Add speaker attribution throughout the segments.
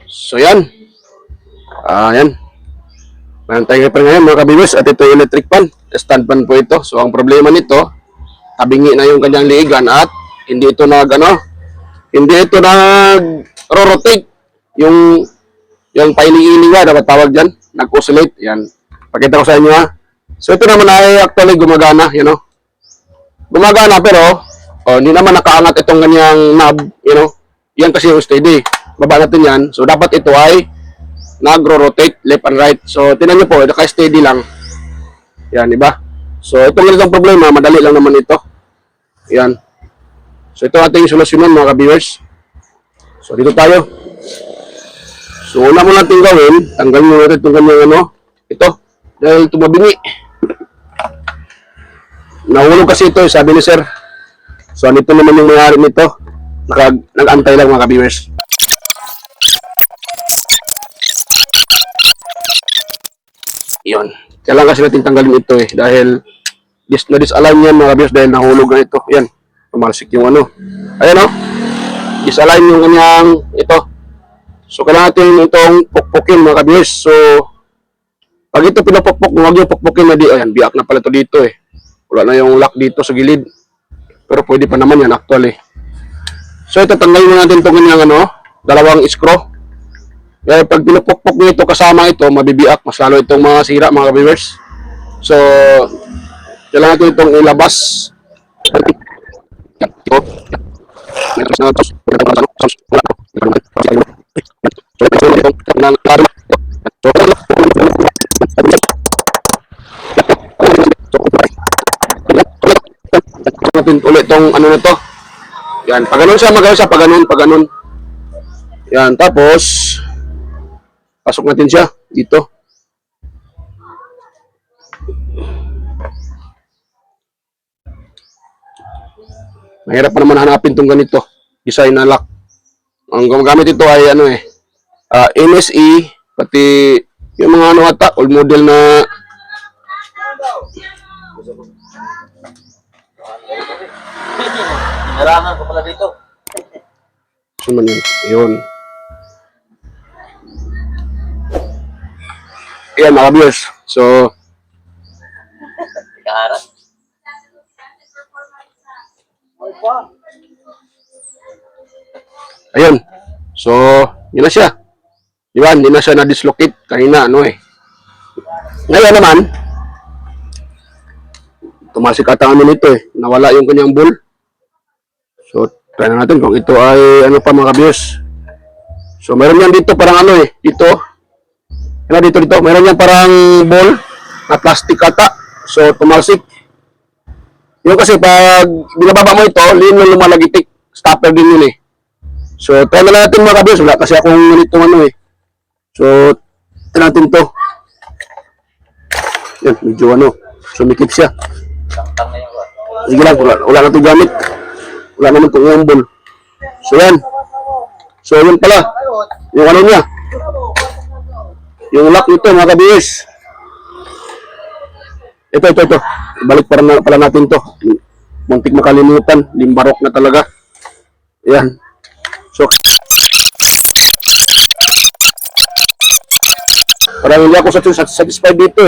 Speaker 1: So yan. Yan. Mayroon tayong repair ngayon mga kabibers at ito yung electric fan. Stand fan po ito. So ang problema nito, tabingi na yung kanyang liigan at hindi ito nag-rotate. Yung pailing-iling nga, dapat tawag dyan. Nag-oscillate. Yan. Pakita ko sa inyo ha. So ito naman ay actually gumagana. Gumagana pero hindi naman nakaangat itong kanyang knob. Yan kasi yung steady. Baba natin yan. So dapat ito ay nagro-rotate left and right. So tingnan niyo po, naka-steady lang. Yan, di ba? So itong ganitong problema, madali lang naman ito. Yan. So ito ating solusyonan mga ka-viewers. So dito tayo. So una mo natin gawin, tanggalin mo natin itong kanyang ito. Dahil tumabingi. Nahulog kasi ito, sabi ni sir. So nito naman yung mayari nito. Nag-antay lang mga ka-viewers. Yun. Kailangan kasi natin tanggalin ito dahil na-disalign yan mga kabiyos dahil nahulog na ito. Yan. Tumalsik yung Ayan disalign yung kanyang ito. So kailangan natin itong pukpukin mga kabiyos. So pag ito pinapukpuk, huwag yung pukpukin na ayan, biak na pala ito dito Wala na yung lock dito sa gilid. Pero pwede pa naman yan actually. So ito tanggalin natin itong kanyang dalawang screw. Kaya pag pinupukpok nyo ito kasama ito, mabibiak, mas lalo itong mga sira mga viewers. So, kailangan natin itong ilabas. Natin ulit itong na to. Yan, pag ganun siya, magawa siya, pag ganun. Yan, tapos pasok natin siya dito. Mahirap pa naman hanapin itong ganito. Design na lock. Ang gumagamit ito ay MSE, pati yung mga all model na
Speaker 2: Narangan ko pala dito.
Speaker 1: So man yun. Ayan mga viewers. So
Speaker 2: Kaharap.
Speaker 1: ayun. So yun na siya. Di ba? Hindi na siya na-dislocate. Kanina Ngayon naman, tumasik ata nito Nawala yung kanyang ball. So try na natin kung ito ay pa mga viewers. So meron yan dito parang dito. Dito. Meron yan parang ball na plastic ata. So, tumalsik. Yung kasi pag binababa mo ito, lino lumalagitik. Stopper din yun So, try na natin mga kabiyos. Wala kasi akong ganitong So, try natin to. Yan, medyo sumikip siya.
Speaker 2: Tangtang na yung
Speaker 1: Sige lang, wala na ito gamit. Wala naman itong yung ball. So, yan. So, yun pala. Yung niya. Yung lock nito mga kabiyos. Ito. Balik pala natin to. Muntik makalimutan. Limbarok na talaga. Ayan. So, parang hindi ako satisfied dito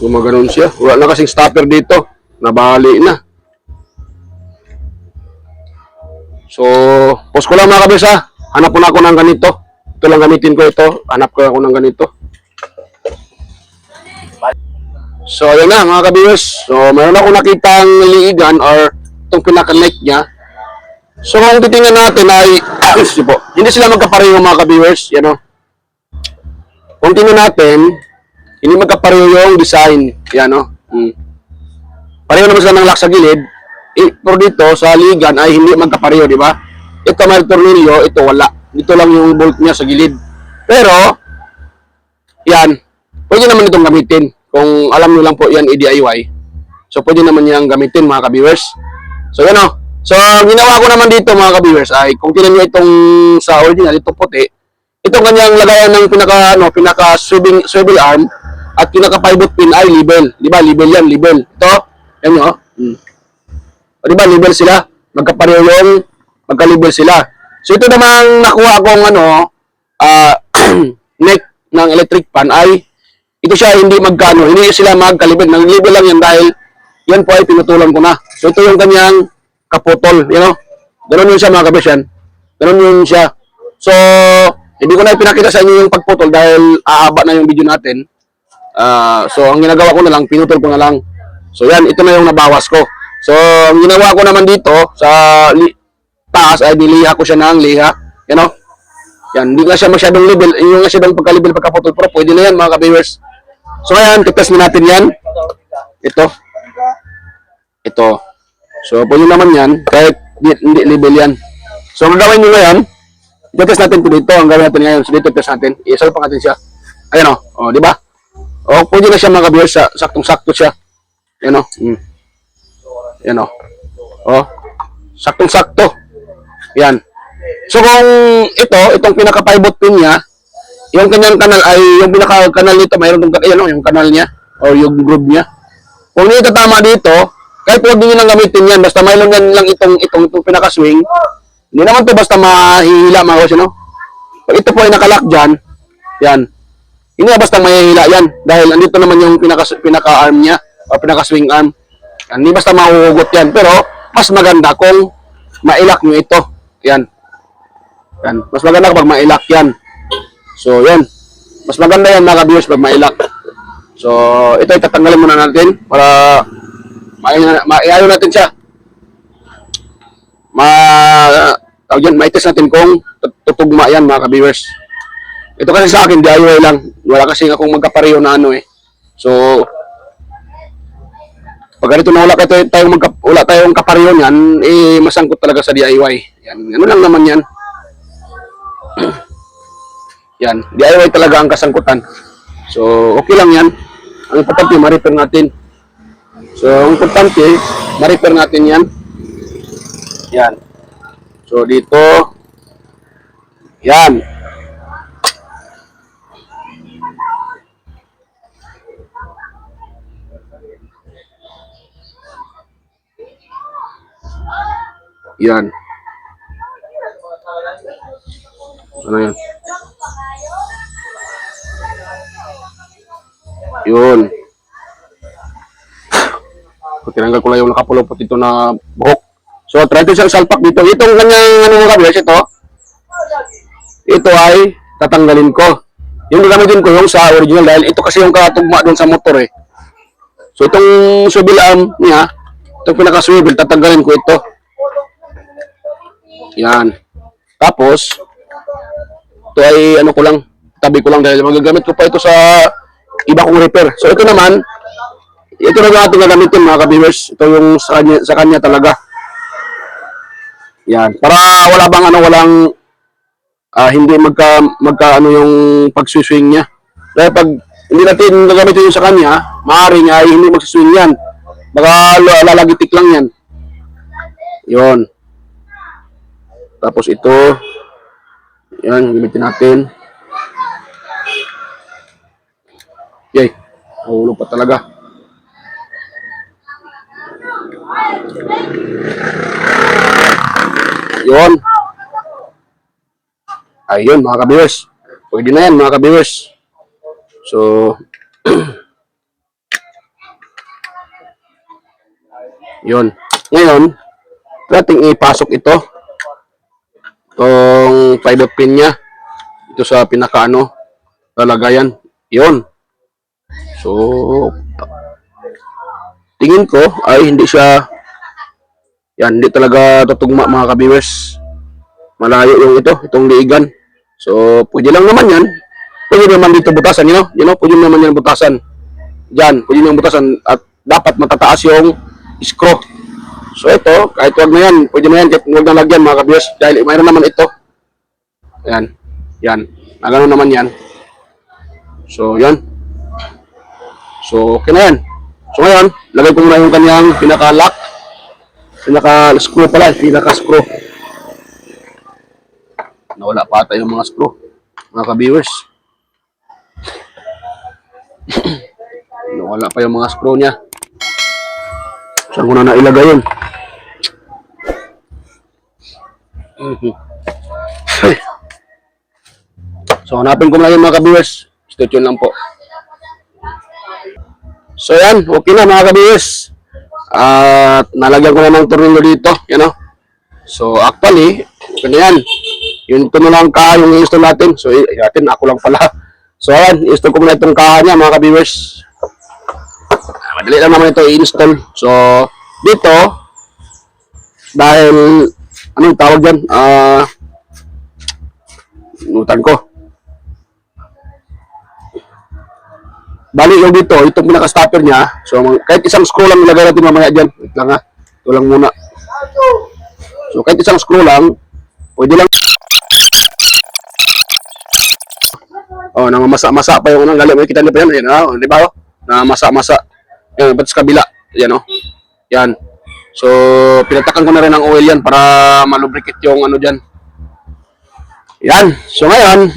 Speaker 1: Gumaganon siya. Wala na kasing stopper dito. Nabali na. So, pause ko lang mga kabis Hanap ko na ako ng ganito. Ito lang gamitin ko ito. Hanap ko ako ng ganito. So, ayan na mga kabis. So, mayroon ako nakitang liigan or itong pinaka-neck niya. So, kung titingnan natin ay hindi sila magkapareho mga ka-viewers. Kung tingnan natin, hindi magkapareho yung design. Pareho naman sila ng lock sa gilid. Pero dito, sa ligan ay hindi magkapareho, di ba? Ito may tornilyo, ito wala. Dito lang yung bolt niya sa gilid. Pero, yan, pwede naman itong gamitin. Kung alam nyo lang po yan, i-DIY. So, pwede naman yan gamitin, mga ka-viewers. So, yan So, ginawa ko naman dito, mga ka-viewers, ay kung tinan nyo itong sa original, itong puti, itong kanyang lagayan ng pinaka swivel arm, at pinaka-pivot pin ay label. Di ba? Label yan, label. Ito, yan yun, oh. O, di ba? Label sila. Magkapareho yung magka-label sila. So, ito namang nakuha kong neck ng electric fan ay ito siya hindi magkano, hindi sila magkalibel. Nag-label lang yan dahil yan po ay pinutulan ko na. So, ito yung kanyang kaputol, you know. Ganun yun siya mga kabis yan. Ganun yun siya. So, hindi ko na ipinakita sa inyo yung pagputol dahil aaba na yung video natin. So, ang ginagawa ko na lang, pinutol ko na lang. So, yan, ito na yung nabawas ko. So, ang ginawa ko naman dito sa taas ay niliha ko siya ng liha. You know? Yan, hindi nga siya masyadong level. Yung masyadong pagka-level, pagka-putol, pero pwede na yan mga ka-viewers. So, ayan, titest na natin yan. Ito. Ito. So, pwede naman yan, kahit hindi level yan. So, ang gagawin nyo ngayon, titest natin ito dito. Ang gawin natin ngayon, so dito test natin. I-solve pa natin siya. Ayan o, di ba? O, pwede na siya mga ka-viewers, saktong-sakto siya. Ayan o. Ayan o. O, saktong-sakto. Yan. So, kung itong pinaka-pivot pin niya, yung kanyang kanal ay, yung pinaka-kanal nito, mayroon itong, ayan o, yung kanal niya, o yung groove niya. Kung hindi tatama dito, kahit huwag nyo lang gamitin yan, basta mayroon lang itong pinaka-swing, hindi naman to basta mahihila mga kasi, no? Pag ito po ay nakalock dyan, yan, hindi na basta mahihila yan, dahil andito naman yung pinaka-arm niya, o pinaka-swing arm. Yan, hindi basta mahuhugot yan, pero mas maganda kung mailak nyo ito. Yan. Yan. Mas maganda kapag mailak yan. So, yan. Mas maganda yan mga viewers pag mailak. So, ito itatanggalin muna natin para maiayon natin siya. Mai-test natin kung tutugma yan mga viewers. Ito kasi sa akin, DIY lang. Wala kasi akong magkapareho na ano eh. So, pag ganito na wala tayong kapareho niyan, eh masangkot talaga sa DIY. Yan, ano lang naman yan. Yan, DIY talaga ang kasangkutan. So, okay lang yan. Ang importante, ma-repair natin. So, ang importante, ma-repair natin yan. Yan. So, dito. Yan. Yan. Ano yan? Yun. Tinanggal ko lang yung nakapulupot ito na buhok. So, try to siyang salpak dito. Itong kanyang, ano mga kabiyas, ito ay tatanggalin ko. Yung gagamitin ko yung sa original dahil ito kasi yung katugma doon sa motor eh. So, itong swivel arm niya, itong pinaka-swivel, tatanggalin ko ito. Yan. Tapos, ito ay ano ko lang, tabi ko lang dahil magagamit ko pa ito sa iba kong repair. So, ito naman, ito na yung ating gagamitin mga ka-viewers. Ito yung sa kanya talaga. Yan. Para wala bang ano, walang hindi magka ano yung pag-swing niya. Dahil pag hindi natin gagamitin yung sa kanya, maaari niya ay hindi mag-swing yan. Baka lalagitik lang yan. Yun. Tapos ito, yan, gamitin natin. Yay, nahulog pa talaga. Yun. Ayun, mga ka-viewers. Pwede na yan, mga ka-viewers. So, yun. Ngayon, ating ipasok ito. Itong pivot pin niya. Ito sa pinaka-ano, lalagayan. Yun. So, tingin ko ay hindi siya, yan, hindi talaga tutugma mga ka-viewers. Malayo yung itong liigan. So, pwede lang naman yan. Pwede naman dito butasan, pwede naman yan butasan. Diyan, pwede naman butasan at dapat matataas yung screw. So, ito, kahit wag na yan, pwede na yan, kahit huwag na lagyan mga ka-viewers. Dahil mayroon naman ito. Yan, yan. Nagano naman yan. So, yan. So, okay na yan. So, ngayon, lagay ko muna yung kanyang pinaka-lock. Pinaka-screw pala, pinaka-screw. Nawala pa ata yung mga screw, mga ka-viewers. Wala pa yung mga screw niya. Saan ko na nailagay yun? Ay. So, hanapin ko na yung mga ka-viewers. Stay tuned lang po. So, yan. Okay na mga ka-viewers. At nalagyan ko na ng tornilyo dito. Yan o. So, actually, okay na yan. Yung ito na lang kaha yung i-install natin. So, natin, ako lang pala. So, yan. I-install ko muna itong kaha niya mga ka-viewers. Madali lang naman ito i-install. So, dito, dahil, anong tawag dyan? Nutan ko. Bali yung dito, itong pinaka-stopper niya. So, kahit isang screw lang ilagay natin mamaya dyan. Wait lang ha. Ito lang muna. So, kahit isang screw lang, pwede lang. Oh, namamasa-masa pa yung unang galing. May kita niyo pa yan. Yan, di ba? Namamasa-masa. Yan, ba't sa kabila? Yan, oh. Yan. So, pinatakan ko na rin ng oil yan para malubricate yung ano dyan. Yan. So, ngayon,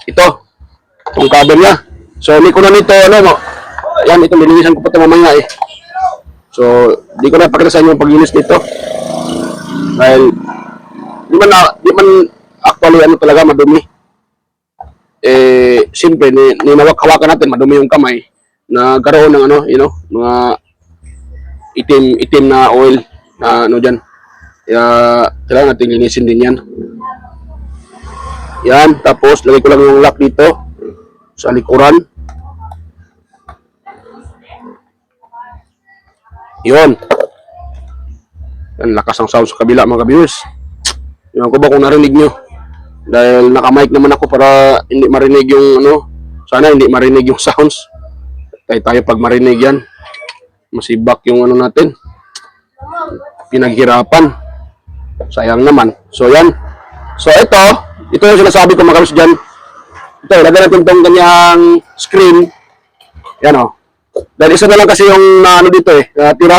Speaker 1: ito. Itong cover niya. So, hindi ko na nito, ano, yan, ito, linisan ko pa ito mamaya eh. So, di ko na pakita sa inyo yung paglinis nito. Dahil, di man actually, ano talaga, madumi. Siyempre, ninawak-hawakan natin, madumi yung kamay, na karoon ng, ano, you know, mga itim na oil, na, ano, dyan. Kaya, kailangan natin linisin din yan. Yan, tapos, lagay ko lang yung lock dito. Sa likuran. Yun. Yan, lakas ang sound sa kabila mga ka-viewers. Yun ko ba kung narinig nyo. Dahil naka-mic naman ako para hindi marinig yung ano. Sana hindi marinig yung sounds. Tayo pag marinig yan. Masibak yung ano natin. Pinaghirapan. Sayang naman. So yan. So ito yung sinasabi ko mga ka-viewers dyan. Ito, lagyan natin itong kanyang screen. Yan o. Dahil isa na lang kasi yung ano dito eh, natira.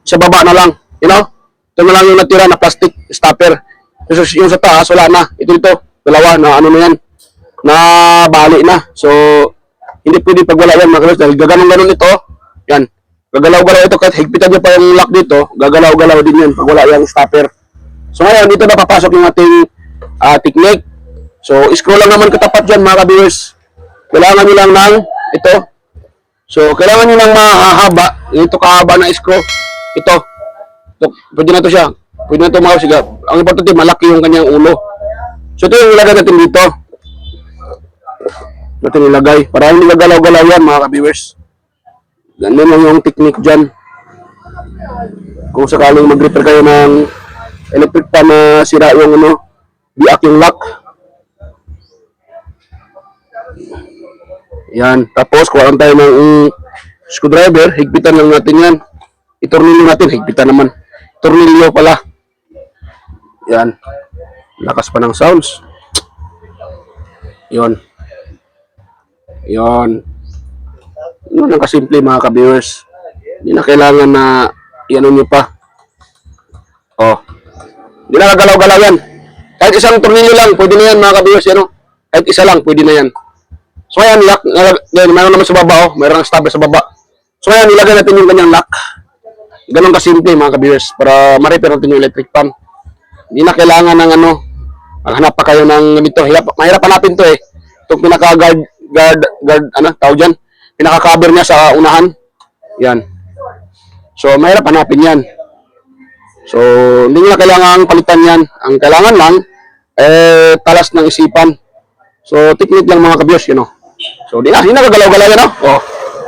Speaker 1: Sa baba na lang. You know? Ito na lang yung natira na plastic stopper. Yung sa taas, wala na. Ito dalawa na ano na yan. Na bali na. So, hindi pwede pagwala yan mga kalos. Dahil gaganong-ganon ito. Yan. Gagalaw-galaw ito. Kahit higpitan nyo pa yung lock dito, gagalaw-galaw din yan pag wala yung stopper. So, ngayon, dito na papasok yung ating technique. So, screw lang naman katapat dyan mga ka-viewers. Kailangan nyo lang ng ito. So, kailangan nyo lang mahaba. Ito kahaba na screw. Ito. Pwede na to siya. Pwede na to mga siga. Ang importante, malaki yung kanyang ulo. So, ito yung ilagay natin dito. Natin ilagay. Para hindi gagalaw-galaw yan mga ka-viewers. Ganun lang yung technique dyan. Kung sakaling mag-repair kayo ng electric pan na sira yung ano, biak yung lock. Yan. Tapos, kuhaan tayo ng screwdriver. Higpitan lang natin yan. Itornilyo natin. Higpitan naman. Tornilyo pala. Yan. Lakas pa ng sounds. Yon. Yon. Yun ang kasimple mga ka-viewers. Hindi na kailangan na i-ano nyo pa. Oh. Hindi na gagalaw-galaw yan. Kahit isang tornilyo lang, pwede na yan mga ka-viewers. Yan, oh. Kahit isa lang, pwede na yan. So ayan, lock, mayroon naman sa baba, oh. Mayroon ang stopper sa baba. So ayan, ilagay natin yung kanyang lock. Ganun kasimple mga ka-viewers para ma-repair natin yung electric pan. Hindi na kailangan ng ano, maghanap pa kayo ng dito. Mahirap hanapin to eh. Itong pinaka-guard, ano, tawag dyan. Pinaka-cover niya sa unahan. Yan. So mahirap hanapin yan. So hindi na kailangan palitan yan. Ang kailangan lang, talas ng isipan. So technique lang mga ka-viewers, you know. So, hindi na gagalaw-galaw yan, no? Oh.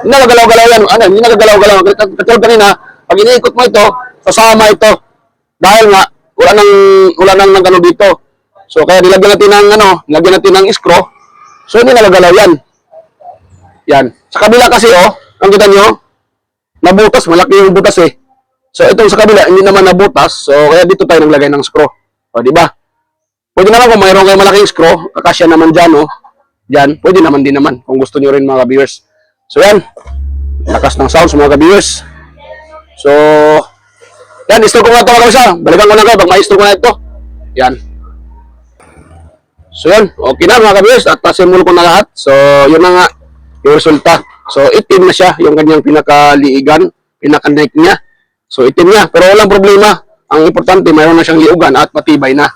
Speaker 1: Hindi na gagalaw-galaw yan. Ano, hindi na gagalaw-galaw. Katulad kanina, pag iniikot mo ito, sasama ito. Dahil nga, wala nang ano dito. So, kaya nilagyan natin ng, nilagyan natin ng screw. So, hindi na gagalaw yan. Yan. Sa kabila kasi, ang kita nyo, nabutas. Malaki yung butas eh. So, itong sa kabila, hindi naman nabutas. So, kaya dito tayo naglagay ng screw. O, di ba? Pwede naman kung mayroon kayong malaking screw, kakasya naman dyan, Diyan, pwede naman din naman kung gusto niyo rin mga viewers. So yan, lakas ng sounds mga viewers. So, yan, install ko nga ito mga kabisa. Balikan ko na kayo pag ma-install ko na ito. Yan. So yan, okay na mga viewers at pasimul ko na lahat. So, yun na nga. yung resulta. So, itim na siya, yung kanyang pinakaliigan, pinaka-neck niya. So, itim niya. Pero walang problema. Ang importante, mayroon na siyang liugan at matibay na.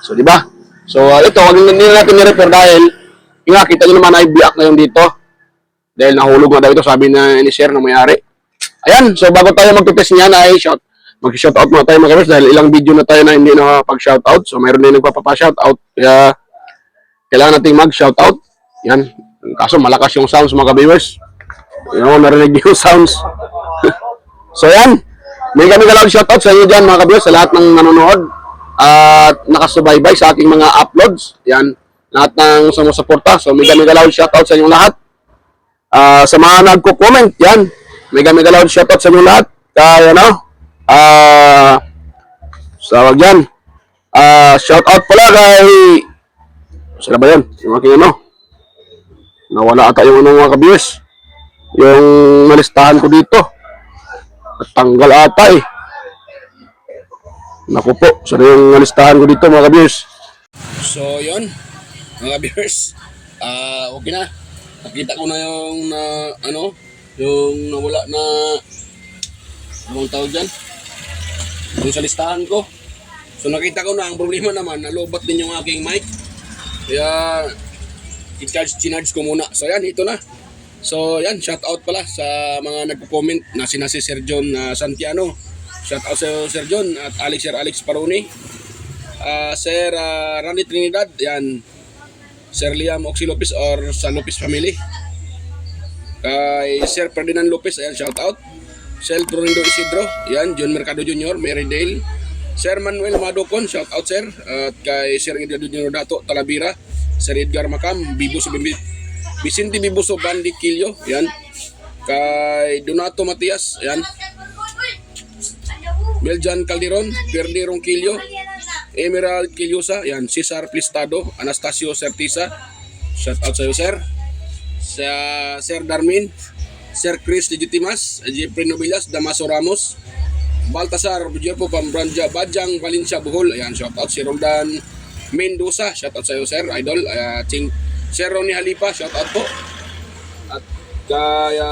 Speaker 1: So, di ba? So, ito, wag na natin ni-repair dahil, kita nyo naman ay black na yung dito. Dahil nahulog na daw ito, sabi na ni Sir na may-ari. Ayan, so bago tayo mag-test niyan ay mag-shoutout muna tayo mga kabiyers dahil ilang video na tayo na hindi nakapag-shoutout. So, mayroon din nagpapapa-shoutout. Kaya, kailangan natin mag-shoutout. Yan. Kaso, malakas yung sounds mga kabiyers. Narinig yung sounds. So, yan. May kami galawang shoutout sa inyo dyan mga kabiyers, sa lahat ng nanonood at nakasubaybay sa aking mga uploads. Yan. Lahat ng sumusuporta. So, may kami galawang shoutout sa inyo lahat. Sa mga nagko-comment, yan. May kami galawang shoutout sa inyo lahat. Kaya, so, wag yan. Shoutout pala kay... Sila ba yan? Yung aking nawala ata yung mga kabiyers. Yung nalistahan ko dito. At tanggal ata eh. Naku po. Sana yung nalistahan ko dito mga kabiyers. So, yun. Mga kabiyers. Okay na. Nakita ko na yung yung nawala na anong tawag dyan? Yung sa listahan ko. So nakita ko na ang problema naman, nalobat din yung aking mic. Kaya i-charge ko muna. So yan, ito na. So yan, shout out pala sa mga nagko-comment na si Sir John Santiano. Shout out sa Sir John at Sir Alex Paroni. Sir Randy Trinidad, yan. Sir Liam Oxy Lopez or sa Lopez family. Kay Sir Ferdinand Lopez, ayan, shout out. Sir Trorindo Isidro, yan. John Mercado Jr., Mary Dale. Sir Manuel Madocon, shout out sir. At kay Sir Edgar Jr. Dato Talavera, Sir Edgar Macam, Vicente Bibuso Bandi Quillo, yan. Kay Donato Matias, yan. Meljan Calderon, Ferde Ronquillo, Emerald Quillosa, yan. Cesar Plistado, Anastasio Certisa, shout out sa iyo sir. Sa Sir Darmin, Sir Chris Legitimas, Jeffrey Nobillas, Damaso Ramos, Baltasar Bujerpo Pambranja, Bajang Valencia Bohol, ayan, shout out. Si Roldan Mendoza, shout out sa iyo sir, idol. Sir Ronnie Halipa, shout out po. At kaya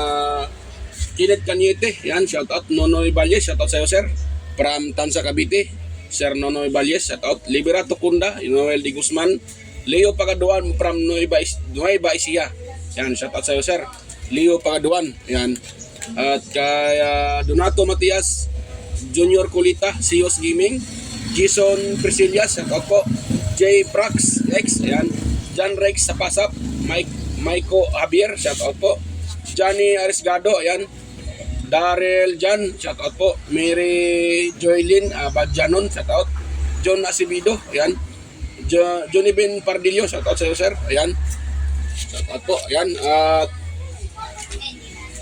Speaker 1: Kenneth Cañete, yan, shout out. Nonoy Valles, shout out sa iyo sir, from Tansa Cavite. Sir Nonoy Valles, shout out. Liberato Kunda, Noel Di Guzman, Leo Pagaduan from Nueva Ecija, yan, shout out sa iyo sir, Leo Pagaduan, yan. At kaya Donato Matias, Junior Kulita, Sios Gaming, Jason Priscillas, shout out po. J Prax X, yan. John Rex Sapasap, Maiko Javier, shout out po. Johnny Arisgado, yan. Darrell Jan, shout out po. Mary Joylyn Badjanon, shout out. John Asibido, yan. Johnny Ben Pardillo, shout out sa iyo sir, ayan. Shout out po, ayan. At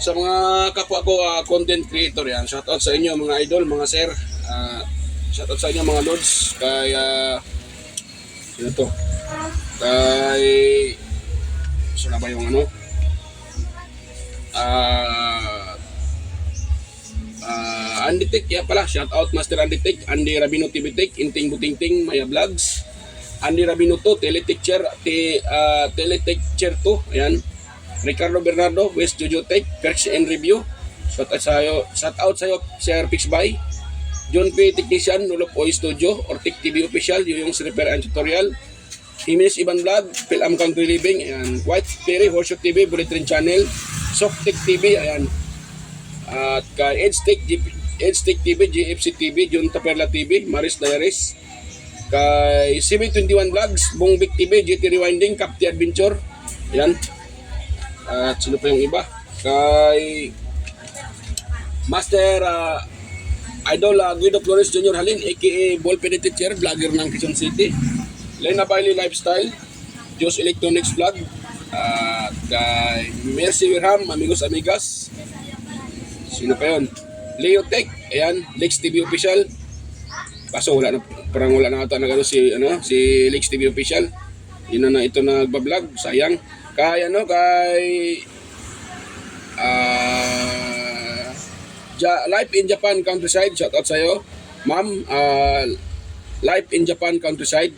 Speaker 1: sa mga kapwa ko content creator, yan, shout out sa inyo mga idol, mga sir. Shout out sa inyo mga lords. Kaya sino to? Kay sino ba yung Andy Tech, ya pala, shout out Master Andy Tech, Andy Rabino TV Tech, Inting Butingting, Maya Vlogs, Andy Rabino to, Teletecture 2, ayan. Ricardo Bernardo, West Jojo Tech, Perch and Review, shout out sa'yo, Sir Pixby, John P. Technician, Lulop Oy Studio, Ortic TV Official, yung repair and tutorial, Jimenez Iban Vlog, Pilam Country Living, ayan. White Perry, Horseshoe TV, Bullet Train Channel, Softtech TV, ayan. At kay Edstech TV, GFC TV, John Taperla TV, Maris Diaries, kay CB21 Vlogs, Bongbik TV, GT Rewinding, Capti Adventure, ayan. At sino pa yung iba? Kay Master Idol Guido Flores Jr. Halin, aka Ballpen Teacher, vlogger ng Quezon City, Lena Bailey Lifestyle, Joss Electronics Vlog, kay Mercy Wirham, Amigos Amigas, sino pa yun? Leo Tech, ayan, Lex TV Official. Kaso wala na, parang wala na ata na si Lex TV Official. Yun na ito na nagbablog, sayang. Kay Life in Japan Countryside, shout out sa'yo ma'am. Life in Japan Countryside,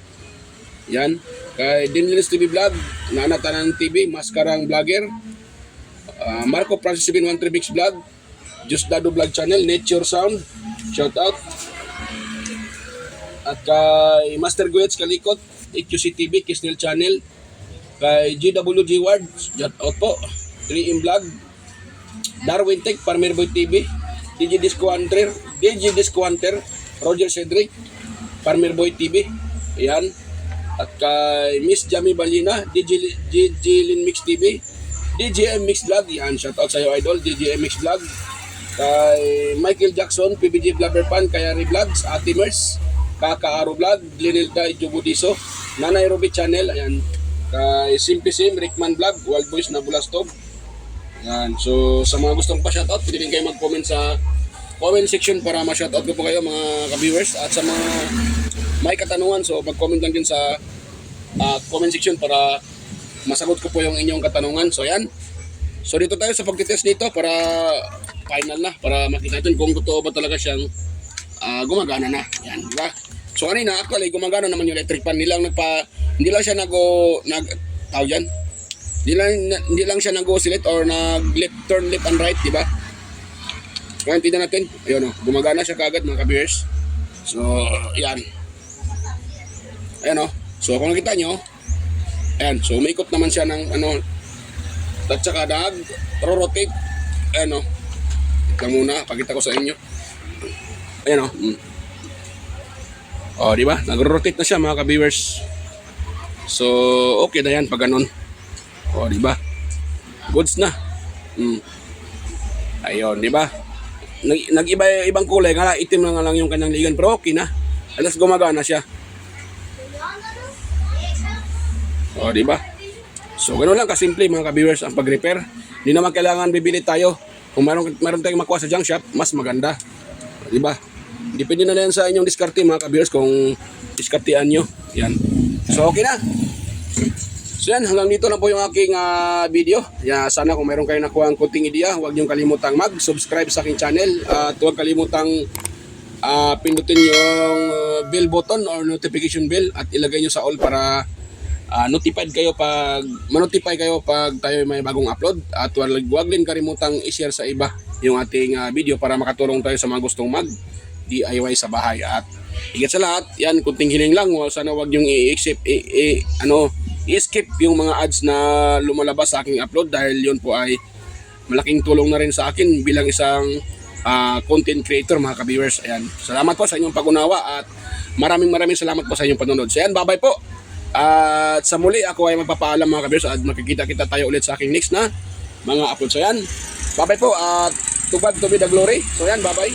Speaker 1: yan. Kay Dinlins TV Vlog, Nanatanan TV, Maskarang Vlogger, Marco Francis 713 Mix Vlog, Just Dado Vlog Channel, Nature Sound, shout out. At kay Master Guets Kalikot, EQC TV, Kisnel Channel, kay GWG Ward, shout out po, 3M Vlog, Darwin Tech, Farmer Boy TV, DJ Disco Hunter, Roger Cedric, Farmer Boy TV, ayan. At kay Miss Jamie Balina, DJ Lin Mix TV, DJM Mix Vlog, yan, shout out sa iyo idol, DJM Mix Vlog. Kay Michael Jackson, PBG Vlogger Pan, kay Ari Vlogs, Ate Mers, Kakaaro Vlog, Glenilda Jubudiso, Nanay Ruby Channel, ayan. Kay Simpi Sim, Rickman Vlog, Wild Boys na Bulastog. Yan. So sa mga gustong pa-shoutout, pwede din kayo mag-comment sa comment section para ma-shoutout ko po kayo mga ka-viewers. At sa mga may katanungan, so mag-comment lang din sa comment section para masagot ko po yung inyong katanungan. So yan. So dito tayo sa pagtitest nito para final na, para makita natin kung totoo ba talaga siyang gumagana na. Yan, di ba? So kanina actually gumagana naman yung electric fan. Hindi lang siya tawag yan. Hindi lang siya nag-oscillate or turn left and right, di ba? Kaya tignan natin. Ayun, gumagana siya kagad mga ka-viewers. So, yan. Ayan o. So, kung nakita nyo, ayan. So, umikot naman siya ng at saka nag-rotate. Ayan o. Ito muna, pakita ko sa inyo. Ayan o. O, di ba? Nag-rotate na siya mga ka-viewers. So, okay na yan pag ganun. O, di ba? Goods na. Ayun, di ba? Nag-iba ibang kulay, nga itim na nga lang yung kanyang ligan, pero okay na. Alas gumagana siya. O, di ba? So, ganoon lang kasimple mga ka-viewers ang pag-repair. Hindi naman kailangan bibili tayo. Kung meron tayong makuha sa junk shop, mas maganda. O, di ba? Depende na lang sa inyong diskarte mga ka-viewers kung diskartean nyo. Yan. So, okay na. So yan, hanggang dito na po yung aking video. Sana kung mayroon kayo nakuha ang kunting idea, huwag niyong kalimutang mag-subscribe sa aking channel. At huwag kalimutang pindutin yung bell button or notification bell at ilagay nyo sa all para manotify kayo pag tayo may bagong upload. At huwag din kalimutang i-share sa iba yung ating video para makatulong tayo sa mga gustong mag-DIY sa bahay. At higit sa lahat, yan, kunting hiling lang. Sana huwag niyong i-skip yung mga ads na lumalabas sa aking upload dahil yun po ay malaking tulong na rin sa akin bilang isang content creator mga ka-viewers. Ayan. Salamat po sa inyong pag-unawa at maraming salamat po sa inyong panonood. So ayan, bye-bye po. At sa muli ako ay magpapaalam mga ka-viewers at makikita-kita tayo ulit sa aking next na mga upload. So ayan, bye-bye po at to God to be the glory. So ayan, bye-bye.